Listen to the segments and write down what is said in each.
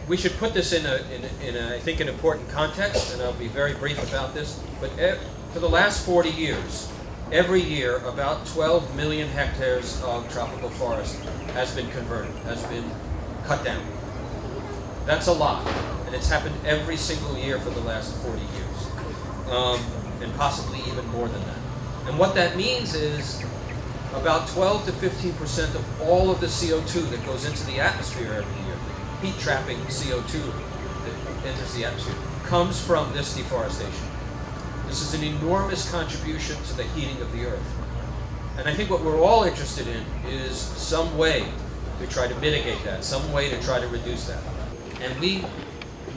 We should put this in I think, an important context, and I'll be very brief about this. But for the last 40 years, every year, about 12 million hectares of tropical forest has been converted, has been cut down. That's a lot, and it's happened every single year for the last 40 years, and possibly even more than that. And what that means is about 12 to 15% of all of the CO2 that goes into the atmosphere every year, the heat trapping CO2 that enters the atmosphere, comes from this deforestation. This is an enormous contribution to the heating of the earth. And I think what we're all interested in is some way to try to mitigate that, some way to try to reduce that. And we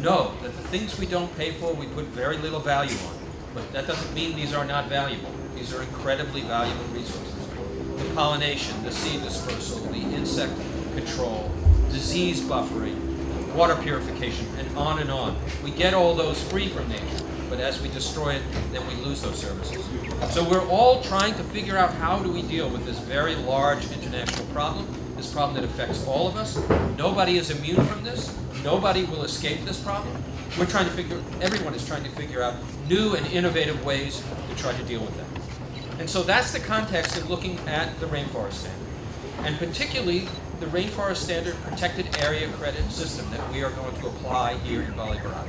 know that the things we don't pay for, we put very little value on. But that doesn't mean these are not valuable. These are incredibly valuable resources. The pollination, the seed dispersal, the insect control, disease buffering, water purification, and on and on. We get all those free from nature, but as we destroy it, then we lose those services. So we're all trying to figure out how do we deal with this very large international problem, this problem that affects all of us. Nobody is immune from this. Nobody will escape this problem. Everyone is trying to figure out new and innovative ways to try to deal with that. And so that's the context of looking at the Rainforest Standard, and particularly the Rainforest Standard Protected Area Credit System that we are going to apply here in Bali Barat.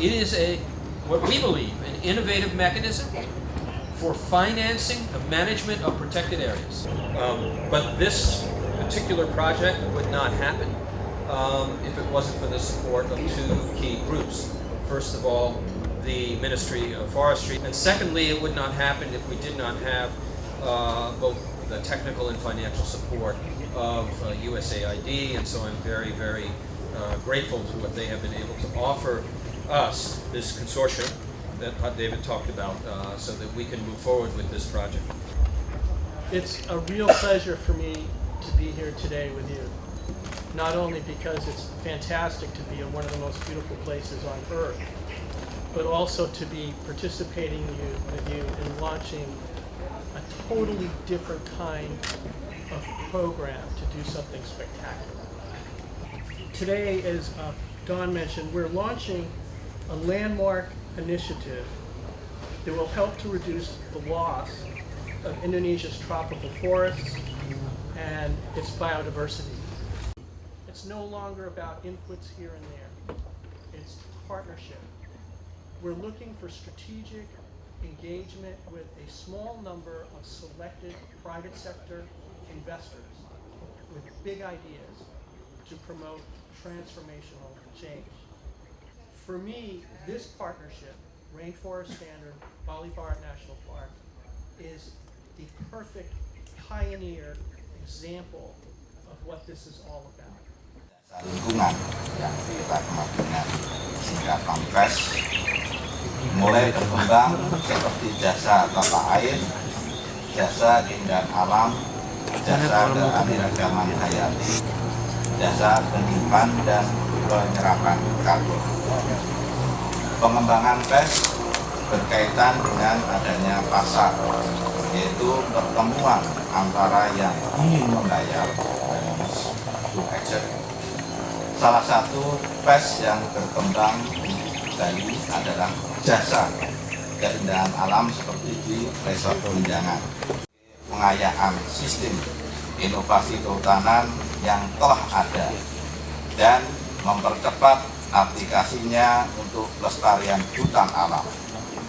It is what we believe, an innovative mechanism for financing the management of protected areas. But this particular project would not happen if it wasn't for the support of two key groups. First of all, the Ministry of Forestry, and secondly, it would not happen if we did not have both the technical and financial support of USAID, and so I'm very, very grateful to what they have been able to offer us, this consortium that David talked about, so that we can move forward with this project. It's a real pleasure for me to be here today with you, not only because it's fantastic to be in one of the most beautiful places on earth, but also to be participating with you in launching a totally different kind of program to do something spectacular. Today, as Don mentioned, we're launching a landmark initiative that will help to reduce the loss of Indonesia's tropical forests and its biodiversity. It's no longer about inputs here and there. It's partnership. We're looking for strategic engagement with a small number of selected private sector investors with big ideas to promote transformational change. For me, this partnership, Rainforest Standard, Bali Barat National Park, is the perfect pioneer example of what this is all about. Lingkungan yang kita kemajuan sehingga Konferensi mulai berkembang seperti jasa tata air, jasa keindahan alam, jasa keanekaragaman hayati, jasa penyimpan dan penyerapan karbon. Pengembangan PES berkaitan dengan adanya pasar, yaitu pertemuan antara yang ingin membayar to execute. Salah satu PES yang berkembang di Bali adalah jasa keindahan alam seperti di resort tunjangan. Pengayaan sistem inovasi kehutanan yang telah ada dan mempercepat aplikasinya untuk pelestarian hutan alam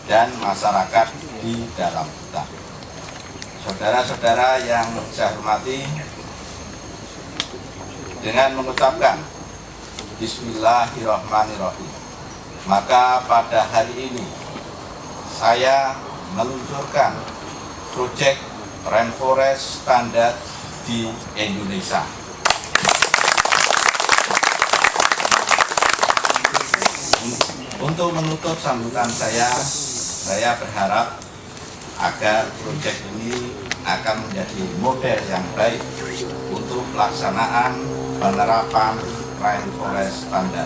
dan masyarakat di dalam hutan. Saudara-saudara yang saya hormati, dengan mengucapkan Bismillahirrahmanirrahim, maka pada hari ini saya meluncurkan proyek Rainforest Standar di Indonesia. Untuk menutup sambutan saya berharap agar proyek ini akan menjadi model yang baik untuk pelaksanaan penerapan Rainforest Standar.